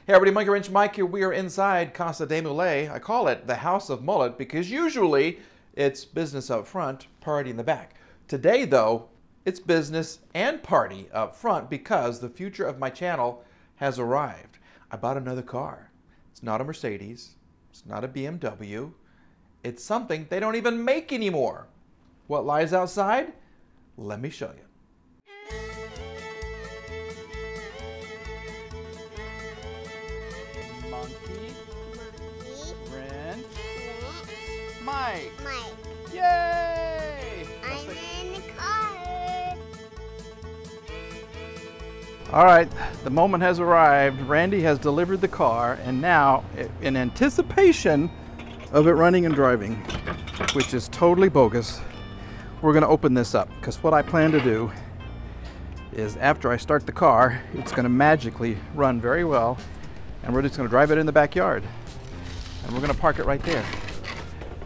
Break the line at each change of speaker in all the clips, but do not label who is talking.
Hey everybody, Monkey Wrench Mike here. We are inside Casa de Moulet. I call it the House of Mullet because usually it's business up front, party in the back. Today though, it's business and party up front because the future of my channel has arrived. I bought another car. It's not a Mercedes. It's not a BMW. It's something they don't even make anymore. What lies outside? Let me show you. Mike. Yay!
I'm in the car.
All right, the moment has arrived. Randy has delivered the car, and now, in anticipation of it running and driving, which is totally bogus, we're going to open this up. Because what I plan to do is, after I start the car, it's going to magically run very well, and we're just going to drive it in the backyard, and we're going to park it right there.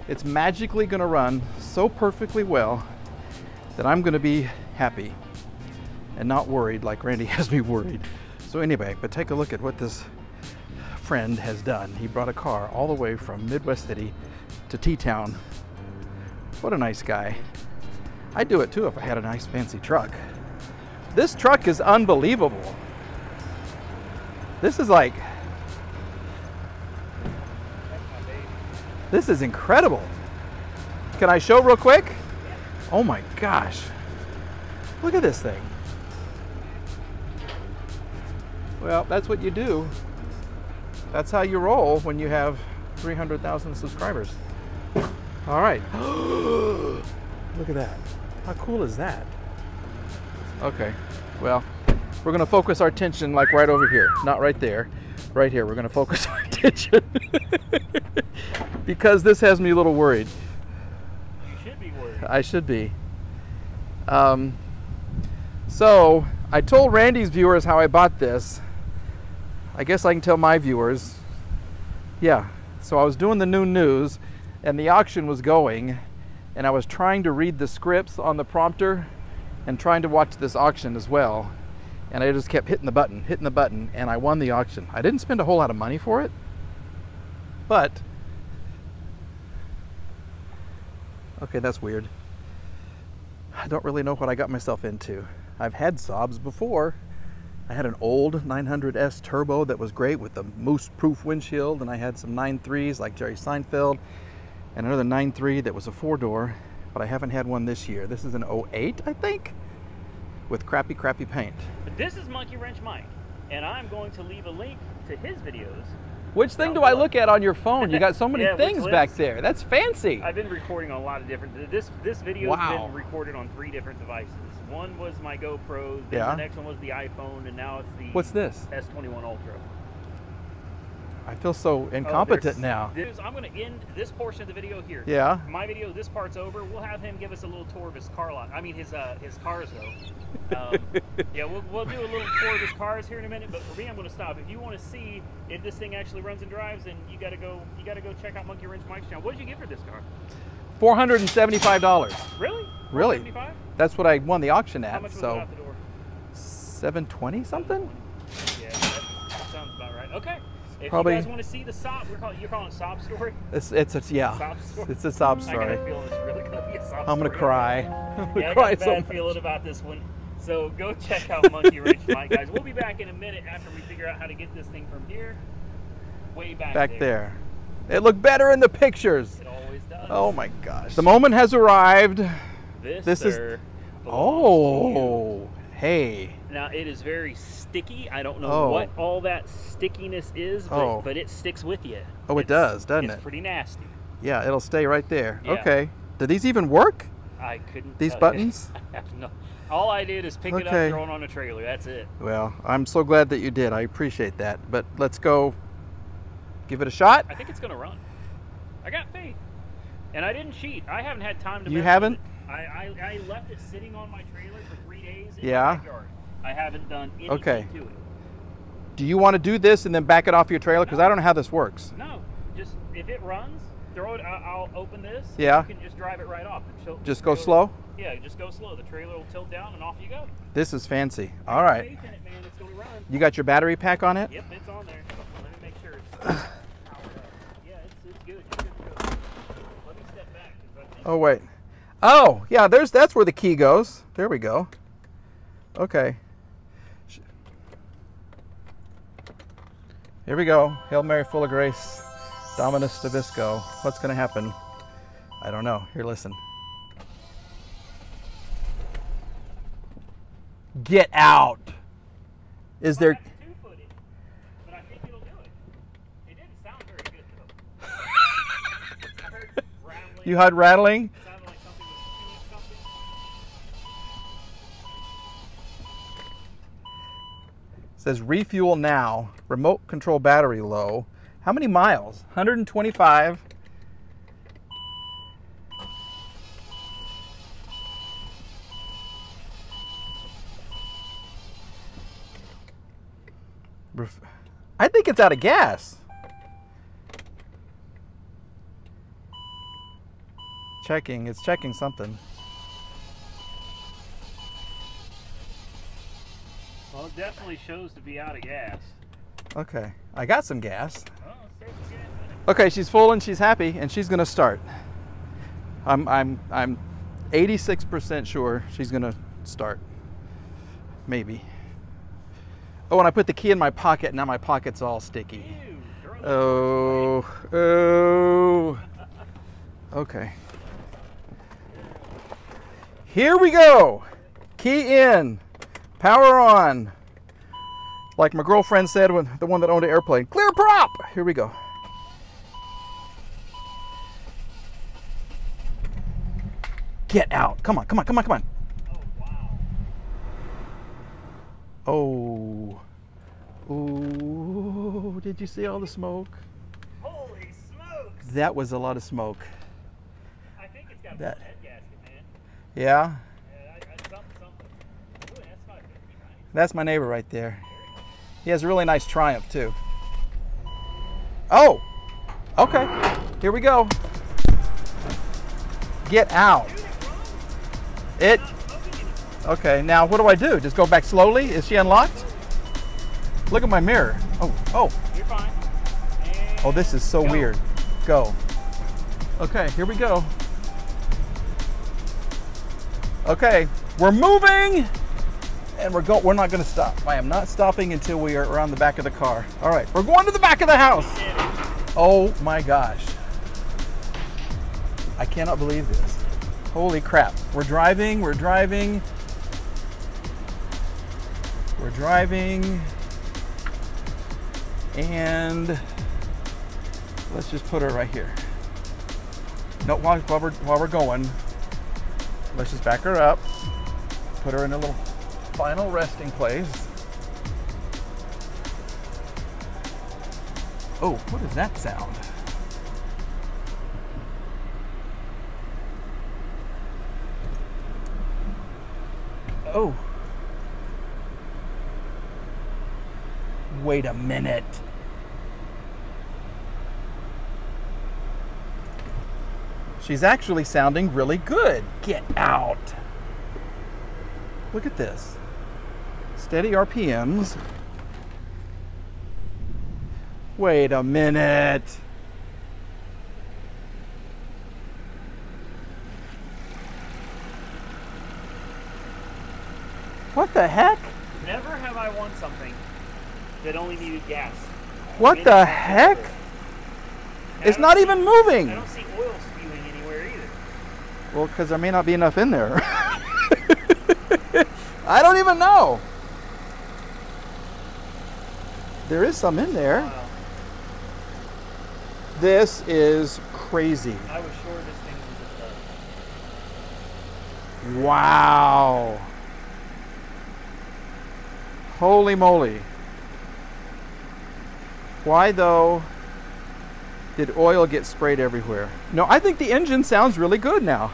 It's magically going to run so perfectly well that I'm going to be happy and not worried like Randy has me worried. So anyway, but take a look at what this friend has done. He brought a car all the way from Midwest City to T-Town. What a nice guy. I'd do it too if I had a nice fancy truck. This truck is unbelievable. This is like... This is incredible. Can I show real quick? Oh my gosh. Look at this thing. Well, that's what you do. That's how you roll when you have 300,000 subscribers. All right. Look at that. How cool is that? Okay. Well, we're going to focus our attention like right over here, not right there. Right here, we're going to focus our attention because this has me a little worried.
You should be worried.
I should be. So I told Randy's viewers how I bought this. I guess I can tell my viewers. Yeah, so I was doing the noon news and the auction was going and I was trying to read the scripts on the prompter and trying to watch this auction as well. And I just kept hitting the button, and I won the auction. I didn't spend a whole lot of money for it, but, okay, that's weird. I don't really know what I got myself into. I've had Saabs before. I had an old 900S Turbo that was great with the moose-proof windshield, and I had some 9.3s like Jerry Seinfeld, and another 9.3 that was a 4-door, but I haven't had one this year. This is an 08, I think, with crappy paint.
This is Monkey Wrench Mike, and I'm going to leave a link to his videos.
Which thing do I look at on your phone? You got so many things back there. That's fancy.
I've been recording on a lot of different... This video has been recorded on 3 different devices. One was my GoPro, then the next one was the iPhone, and now it's the...
What's this?
S21 Ultra.
I feel so incompetent now.
I'm going to end this portion of the video here.
Yeah.
My video, this part's over. We'll have him give us a little tour of his car lot. I mean, his cars, though. Yeah, we'll do a little tour of his cars here in a minute. But for me, I'm going to stop. If you want to see if this thing actually runs and drives, then you got to go check out Monkey Wrench Mike's channel. What did you get for this car?
$475.
Really?
Really?
$475?
That's what I won the auction at.
How much was
so
it out the door?
$720 something.
Yeah, that sounds about right. Okay. If
Probably,
you guys want to see the sob, you're calling it sob story?
It's a
sob story?
It's a sob story.
I got a feeling it's really going to be a sob story.
I'm going to cry.
Yeah, I got a bad feeling about this one. So go check out Monkey Wrench Mike, guys. We'll be back in a minute after we figure out how to get this thing from here way back there.
It looked better in the pictures.
It always does.
Oh my gosh. The moment has arrived.
This is...
Oh, hey.
Now, it is very sticky. I don't know what all that stickiness is, but it sticks with you.
Oh, it does, doesn't it?
It's pretty nasty.
Yeah, it'll stay right there.
Yeah.
Okay. Do these even work?
I couldn't.
These buttons?
I have no. All I did is pick it up, throw it on a trailer. That's it.
Well, I'm so glad that you did. I appreciate that. But let's go give it a shot.
I think it's going to run. I got faith. And I didn't cheat. I haven't had time to.
You haven't?
I left it sitting on my trailer for 3 days in
my
backyard. I haven't done anything to it.
Do you want to do this and then back it off your trailer? Because I don't know how this works.
No, just if it runs, throw it. I'll open this.
Yeah.
You can just drive it right off.
Just go slow?
Yeah, just go slow. The trailer will tilt down and off you go.
This is fancy. All right.
Faith in it, man. It's gonna run.
You got your battery pack on it?
Yep, it's on there. Yeah, it's good. You're good to go. Let me step back. 'Cause I think
Oh, wait. Oh, yeah, that's where the key goes. There we go. Okay. Here we go. Hail Mary, full of grace. Dominus Tobisco. What's going to happen? I don't know. Here, listen. Get out. Is there...
that's two-footed, but I think it'll do it. It didn't sound very good, though. I heard rattling.
You heard rattling?
It sounded like something was chewing something.
It says refuel now. Remote control battery low. How many miles? 125. I think it's out of gas. Checking. It's checking something.
Well, it definitely shows to be out of gas.
Okay. I got some gas.
Oh, let's start the gas in it.
Okay, she's full and she's happy and she's gonna start. I'm 86% sure she's gonna start. Maybe. Oh, and I put the key in my pocket. Now my pocket's all sticky.
Ew, throw it
Oh, oh. Okay. Here we go. Key in. Power on. Like my girlfriend said, when the one that owned an airplane, clear prop. Here we go. Get out. Come on, come on, come on, come on.
Oh, wow.
Oh. Ooh, did you see all the smoke?
Holy smokes!
That was a lot of smoke.
I think it's got a
That-
head gasket, man.
Yeah,
Yeah, something. Ooh, that's 550, right?
that's my neighbor right there. He has a really nice Triumph too. Oh, okay, here we go. Get out.
Dude, it runs.
It,
Not smoking anything.
okay, now what do I do? Just go back slowly? Is she unlocked? Look at my mirror. Oh, oh,
You're fine. And
oh, this is so
go.
weird. Go. Okay, here we go. Okay, we're moving and we're not gonna stop. I am not stopping until we are around the back of the car. All right, we're going to the back of the house. Oh my gosh. I cannot believe this. Holy crap. We're driving. And let's just put her right here. No, while we're going, let's just back her up. Put her in a little final resting place. Oh, what is that sound? Oh. Wait a minute. She's actually sounding really good. Get out. Look at this. Steady RPMs. Wait a minute. What the heck?
Never have I won something that only needed gas.
What the heck?
And
It's
I don't
not
see-
even moving.
I don't see oil spewing anywhere either.
Well, because there may not be enough in there. I don't even know. There is some in there.
Wow.
This is crazy.
I was sure this thing was just
Wow. Holy moly. Why though did oil get sprayed everywhere? No, I think the engine sounds really good now.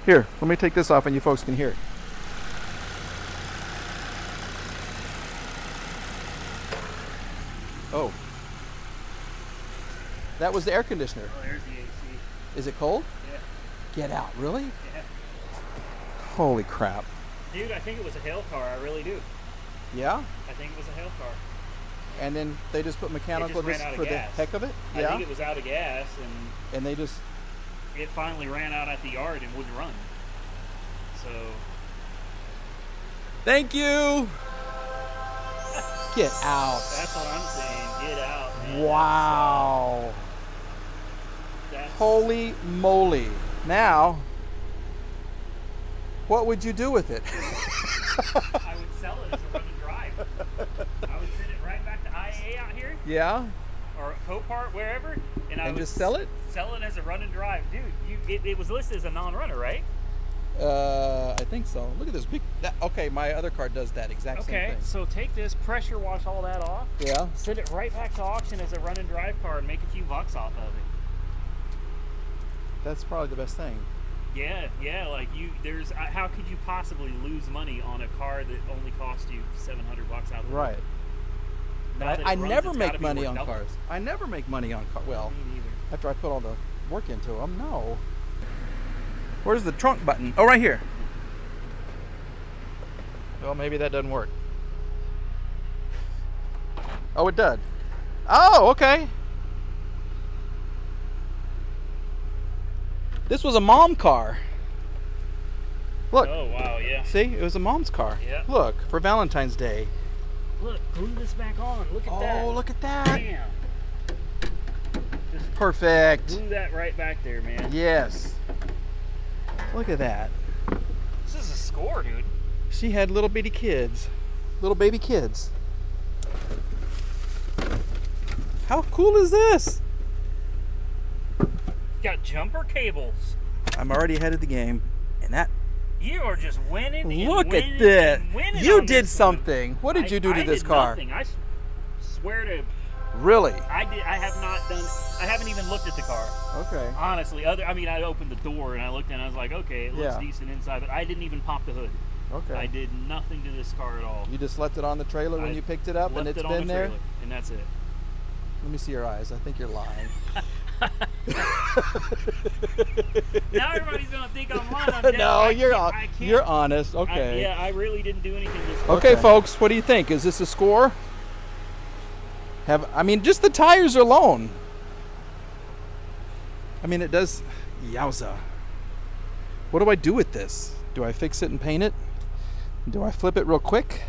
Here, let me take this off and you folks can hear it. Oh. That was the air conditioner.
Oh, there's the AC.
Is it cold?
Yeah.
Get out, really?
Yeah.
Holy crap.
Dude, I think it was a hail car. I really do.
Yeah?
I think it was a hail car.
And then they just put mechanical
ran
just
out of
for the
gas.
heck of it?
I
Yeah.
think it was out of gas,
And they just...
and it finally ran out at the yard and wouldn't run. So...
Thank you! Get out.
That's what I'm saying. Get out, man.
Wow.
That's,
Holy moly. Now, what would you do with it?
I would sell it as a run and drive. I would send it right back to IAA out here,
Yeah?
or Copart, wherever, and I would
just sell it?
Sell it as a run and drive. Dude, it was listed as a non-runner, right?
I think so. Look at this big... okay, my other car does that exact same
Okay,
thing.
so take this, pressure wash all that off.
Yeah?
Send it right back to auction as a run and drive car and make a few bucks off of it.
That's probably the best thing.
Yeah, like there's, how could you possibly lose money on a car that only cost you $700 out the
Right.
Now that
I
it runs,
never
it's
make
gotta be
money
worth
on
double.
cars. I never make money on cars. Well,
Me neither.
after I put all the work into them, no. Where's the trunk button? Oh, right here. Well, maybe that doesn't work. Oh, it does. Oh, okay. This was a mom car. Look.
Oh, wow, yeah.
See, it was a mom's car.
Yeah.
Look, for Valentine's Day.
Look, glue this back on. Look at that.
Oh, look at that.
Bam. Just
Perfect.
glue that right back there, man.
Yes. Look at that.
This is a score, dude.
She had little bitty kids. Little baby kids. How cool is this?
Got jumper cables.
I'm already ahead of the game. And that...
You are just winning. And
Look
winning
at this.
and winning
You
on
did
this
something.
one.
What did you do to
I
this
did
car?
Nothing. I swear to.
Really?
I have not done. I haven't even looked at the car.
Okay.
Honestly, I mean, I opened the door and I looked and I was like, okay, it looks
Yeah.
decent inside, but I didn't even pop the hood.
Okay.
I did nothing to this car at all.
You just left it on the trailer when
I
you picked it up and
Left
it's
it on
been
the
there?
trailer, and that's it.
Let me see your eyes. I think you're lying.
Now everybody's gonna think I'm lying. I'm dead.
No,
I
you're
can't- I can't-
you're honest. Okay.
Yeah, I really didn't do anything this
Okay, folks, what do you think? Is this a score? I mean, just the tires alone. I mean, it does. Yowza. What do I do with this? Do I fix it and paint it? Do I flip it real quick?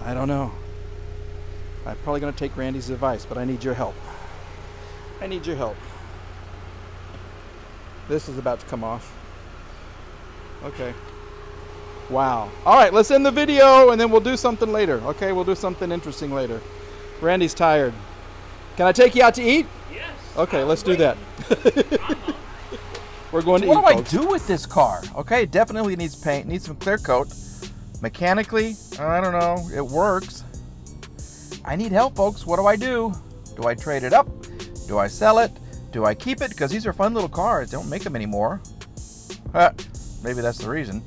I don't know. I'm probably going to take Randy's advice, but I need your help. I need your help. This is about to come off. Okay. Wow. All right, let's end the video and then we'll do something later. Okay, we'll do something interesting later. Randy's tired. Can I take you out to eat?
Yes.
Okay, let's do that. We're going to eat, what do I do with this car? Okay, it definitely needs paint, needs some clear coat. Mechanically, I don't know, it works. I need help, folks. What do I do? Do I trade it up? Do I sell it? Do I keep it? Because these are fun little cars. They don't make them anymore. Maybe that's the reason.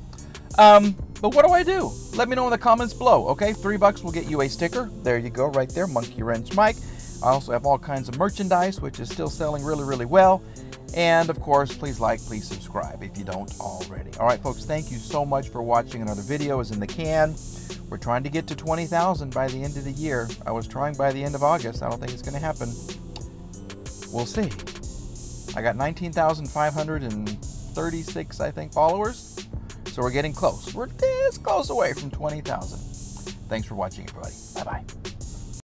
But what do I do? Let me know in the comments below, okay? $3 will get you a sticker. There you go, right there, Monkey Wrench Mike. I also have all kinds of merchandise, which is still selling really, really well. And of course, please like, please subscribe if you don't already. All right, folks, thank you so much for watching. Another video is in the can. We're trying to get to 20,000 by the end of the year. I was trying by the end of August. I don't think it's going to happen. We'll see. I got 19,536, I think, followers. So we're getting close. We're this close away from 20,000. Thanks for watching, everybody. Bye-bye.